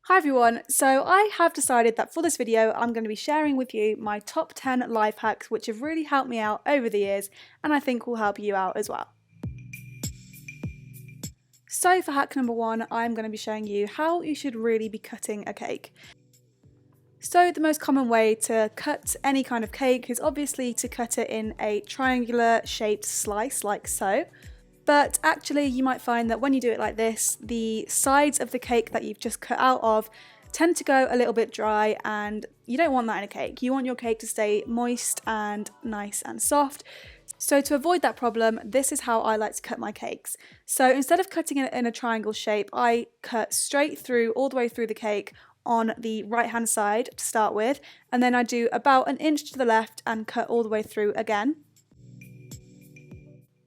Hi everyone, so I have decided that for this video I'm going to be sharing with you my top 10 life hacks which have really helped me out over the years and I think will help you out as well. So for hack number 1, I'm going to be showing you how you should really be cutting a cake. So the most common way to cut any kind of cake is obviously to cut it in a triangular shaped slice like so. But actually you might find that when you do it like this, the sides of the cake that you've just cut out of tend to go a little bit dry, and you don't want that in a cake. You want your cake to stay moist and nice and soft. So to avoid that problem, this is how I like to cut my cakes. So instead of cutting it in a triangle shape, I cut straight through all the way through the cake on the right hand side to start with, and then I do about an inch to the left and cut all the way through again.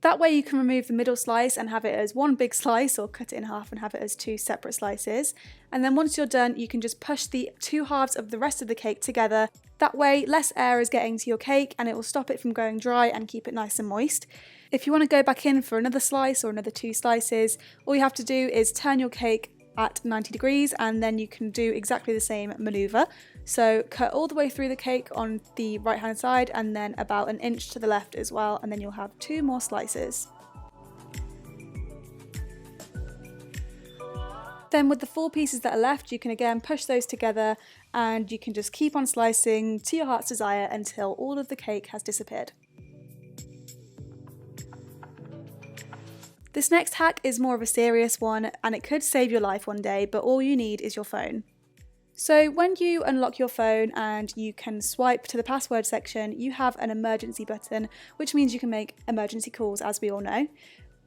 That way you can remove the middle slice and have it as one big slice, or cut it in half and have it as two separate slices. And then once you're done, you can just push the two halves of the rest of the cake together. That way less air is getting to your cake and it will stop it from going dry and keep it nice and moist. If you want to go back in for another slice or another two slices, all you have to do is turn your cake at 90 degrees and then you can do exactly the same maneuver. So cut all the way through the cake on the right hand side and then about an inch to the left as well, and then you'll have two more slices. Then with the four pieces that are left, you can again push those together and you can just keep on slicing to your heart's desire until all of the cake has disappeared. This next hack is more of a serious one and it could save your life one day, but all you need is your phone. So when you unlock your phone and you can swipe to the password section, you have an emergency button, which means you can make emergency calls, as we all know.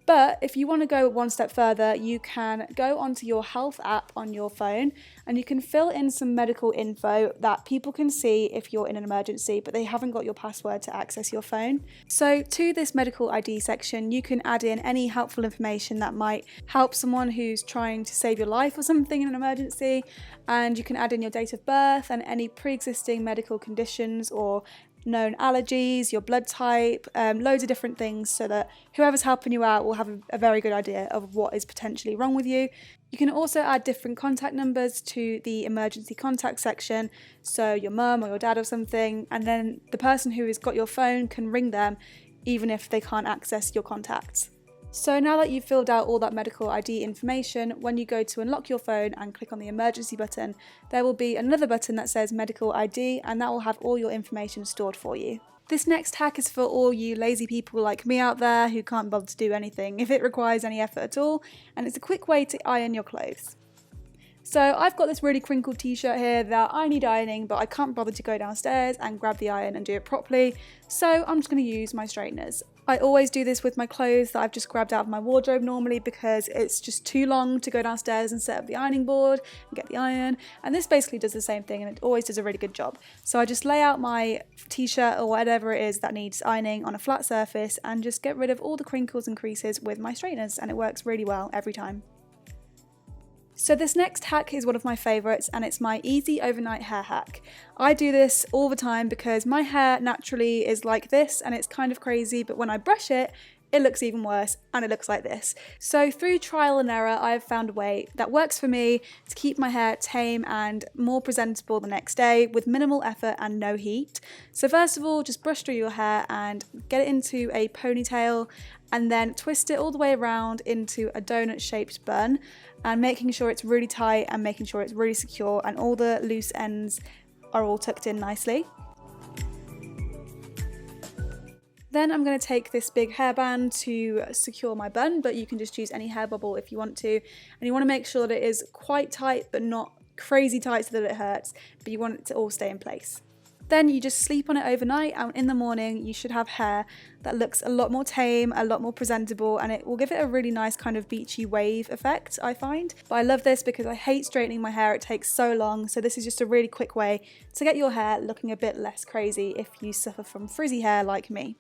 But if you want to go one step further, you can go onto your health app on your phone and you can fill in some medical info that people can see if you're in an emergency, but they haven't got your password to access your phone. So to this medical ID section, you can add in any helpful information that might help someone who's trying to save your life or something in an emergency, and you can add in your date of birth and any pre-existing medical conditions or known allergies, your blood type, loads of different things, so that whoever's helping you out will have a very good idea of what is potentially wrong with you. You can also add different contact numbers to the emergency contact section, so your mum or your dad or something, and then the person who has got your phone can ring them even if they can't access your contacts. So now that you've filled out all that medical ID information, when you go to unlock your phone and click on the emergency button, there will be another button that says medical ID, and that will have all your information stored for you. This next hack is for all you lazy people like me out there who can't bother to do anything if it requires any effort at all, and it's a quick way to iron your clothes. So I've got this really crinkled t-shirt here that I need ironing, but I can't bother to go downstairs and grab the iron and do it properly, so I'm just going to use my straighteners. I always do this with my clothes that I've just grabbed out of my wardrobe normally, because it's just too long to go downstairs and set up the ironing board and get the iron, and this basically does the same thing and it always does a really good job. So I just lay out my t-shirt or whatever it is that needs ironing on a flat surface and just get rid of all the crinkles and creases with my straighteners, and it works really well every time. So this next hack is one of my favourites, and it's my easy overnight hair hack. I do this all the time because my hair naturally is like this and it's kind of crazy, but when I brush it, it looks even worse and it looks like this. So through trial and error, I've found a way that works for me to keep my hair tame and more presentable the next day with minimal effort and no heat. So first of all, just brush through your hair and get it into a ponytail, and then twist it all the way around into a donut shaped bun, and making sure it's really tight and making sure it's really secure and all the loose ends are all tucked in nicely. Then I'm going to take this big hairband to secure my bun, but you can just use any hair bubble if you want to. And you want to make sure that it is quite tight but not crazy tight so that it hurts, but you want it to all stay in place. Then you just sleep on it overnight, and in the morning you should have hair that looks a lot more tame, a lot more presentable, and it will give it a really nice kind of beachy wave effect, I find. But I love this because I hate straightening my hair, it takes so long, so this is just a really quick way to get your hair looking a bit less crazy if you suffer from frizzy hair like me.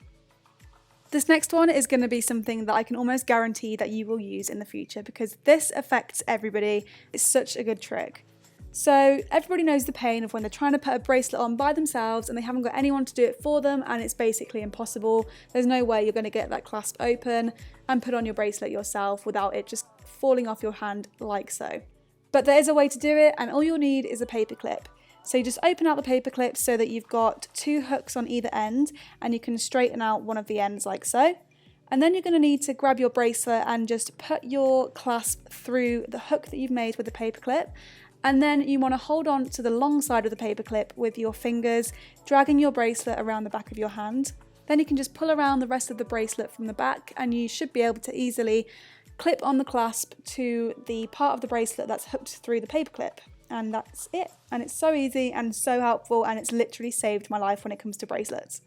This next one is going to be something that I can almost guarantee that you will use in the future, because this affects everybody. It's such a good trick. So everybody knows the pain of when they're trying to put a bracelet on by themselves and they haven't got anyone to do it for them, and it's basically impossible. There's no way you're going to get that clasp open and put on your bracelet yourself without it just falling off your hand like so. But there is a way to do it, and all you'll need is a paper clip. So you just open out the paper clip so that you've got 2 hooks on either end, and you can straighten out one of the ends like so. And then you're going to need to grab your bracelet and just put your clasp through the hook that you've made with the paper clip. And then you want to hold on to the long side of the paper clip with your fingers, dragging your bracelet around the back of your hand. Then you can just pull around the rest of the bracelet from the back, and you should be able to easily clip on the clasp to the part of the bracelet that's hooked through the paper clip. And that's it. And it's so easy and so helpful, and it's literally saved my life when it comes to bracelets.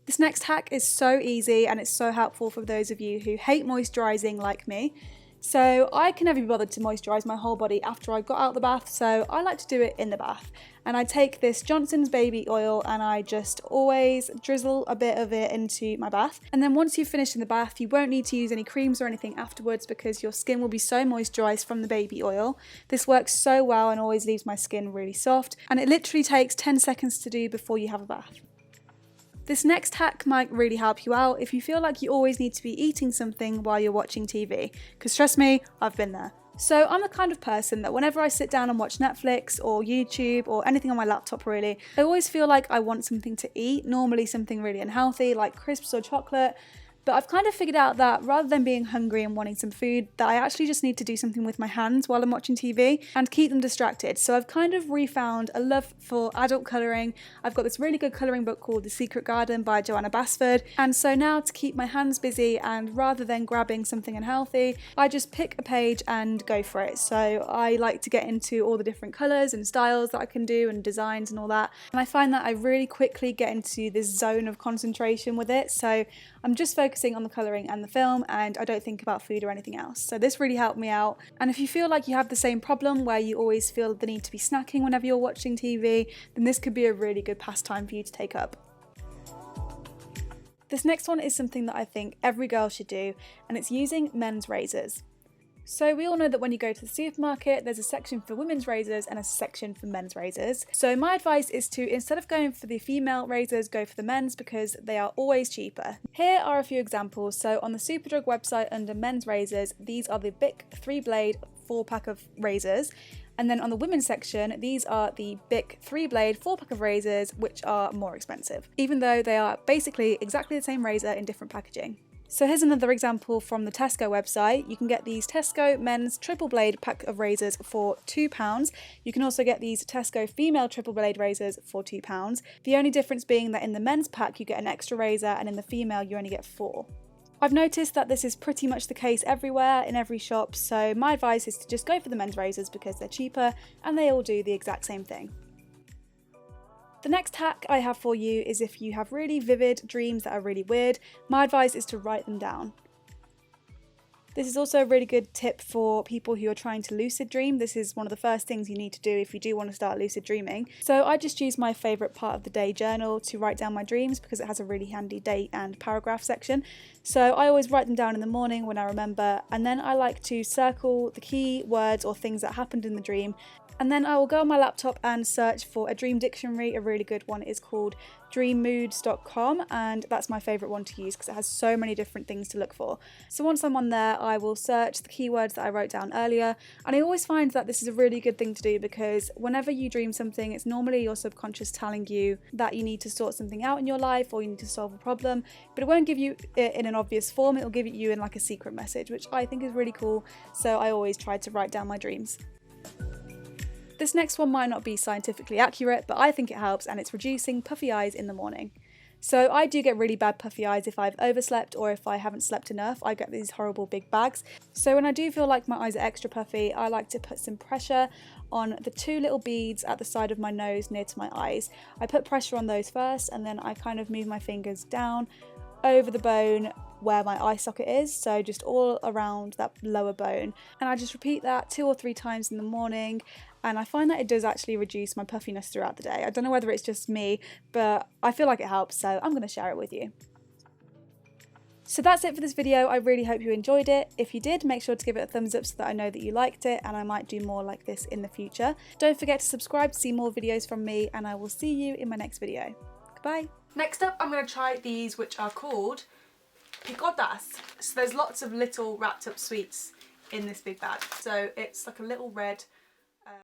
This next hack is so easy and it's so helpful for those of you who hate moisturising like me. So I can never be bothered to moisturise my whole body after I got out of the bath, so I like to do it in the bath. And I take this Johnson's baby oil and I just always drizzle a bit of it into my bath. And then once you've finished in the bath, you won't need to use any creams or anything afterwards because your skin will be so moisturised from the baby oil. This works so well and always leaves my skin really soft, and it literally takes 10 seconds to do before you have a bath. This next hack might really help you out if you feel like you always need to be eating something while you're watching TV, because trust me, I've been there. So I'm the kind of person that whenever I sit down and watch Netflix or YouTube or anything on my laptop really, I always feel like I want something to eat, normally something really unhealthy like crisps or chocolate. But I've kind of figured out that rather than being hungry and wanting some food, that I actually just need to do something with my hands while I'm watching TV and keep them distracted. So I've kind of refound a love for adult colouring. I've got this really good colouring book called The Secret Garden by Joanna Basford. And so now to keep my hands busy and rather than grabbing something unhealthy, I just pick a page and go for it. So I like to get into all the different colours and styles that I can do and designs and all that. And I find that I really quickly get into this zone of concentration with it. So I'm just focusing on the colouring and the film, and I don't think about food or anything else. So this really helped me out. And if you feel like you have the same problem where you always feel the need to be snacking whenever you're watching TV, then this could be a really good pastime for you to take up. This next one is something that I think every girl should do, and it's using men's razors. So we all know that when you go to the supermarket, there's a section for women's razors and a section for men's razors. So my advice is to, instead of going for the female razors, go for the men's because they are always cheaper. Here are a few examples. So on the Superdrug website under men's razors, these are the Bic 3-blade 4-pack of razors. And then on the women's section, these are the Bic 3-blade 4-pack of razors, which are more expensive, even though they are basically exactly the same razor in different packaging. So here's another example from the Tesco website. You can get these Tesco men's triple blade pack of razors for £2. You can also get these Tesco female triple blade razors for £2. The only difference being that in the men's pack you get an extra razor and in the female you only get 4. I've noticed that this is pretty much the case everywhere, in every shop, so my advice is to just go for the men's razors because they're cheaper and they all do the exact same thing. The next hack I have for you is if you have really vivid dreams that are really weird, my advice is to write them down. This is also a really good tip for people who are trying to lucid dream. This is one of the first things you need to do if you do want to start lucid dreaming. So I just use my favourite part of the day journal to write down my dreams because it has a really handy date and paragraph section. So I always write them down in the morning when I remember, and then I like to circle the key words or things that happened in the dream. And then I will go on my laptop and search for a dream dictionary. A really good one is called dreammoods.com, and that's my favourite one to use because it has so many different things to look for. So once I'm on there, I will search the keywords that I wrote down earlier, and I always find that this is a really good thing to do because whenever you dream something, it's normally your subconscious telling you that you need to sort something out in your life or you need to solve a problem, but it won't give you it in an obvious form. It'll give it you in like a secret message, which I think is really cool. So I always try to write down my dreams. This next one might not be scientifically accurate, but I think it helps, and it's reducing puffy eyes in the morning. So I do get really bad puffy eyes if I've overslept or if I haven't slept enough. I get these horrible big bags. So when I do feel like my eyes are extra puffy, I like to put some pressure on the 2 little beads at the side of my nose near to my eyes. I put pressure on those first, and then I kind of move my fingers down over the bone where my eye socket is, so just all around that lower bone, and I just repeat that 2 or 3 times in the morning, and I find that it does actually reduce my puffiness throughout the day. I don't know whether it's just me, but I feel like it helps, so I'm going to share it with you. So that's it for this video. I really hope you enjoyed it. If you did, make sure to give it a thumbs up so that I know that you liked it, and I might do more like this in the future. Don't forget to subscribe to see more videos from me, and I will see you in my next video. Goodbye. Next up, I'm going to try these, which are called picotas. So there's lots of little wrapped up sweets in this big bag. So it's like a little red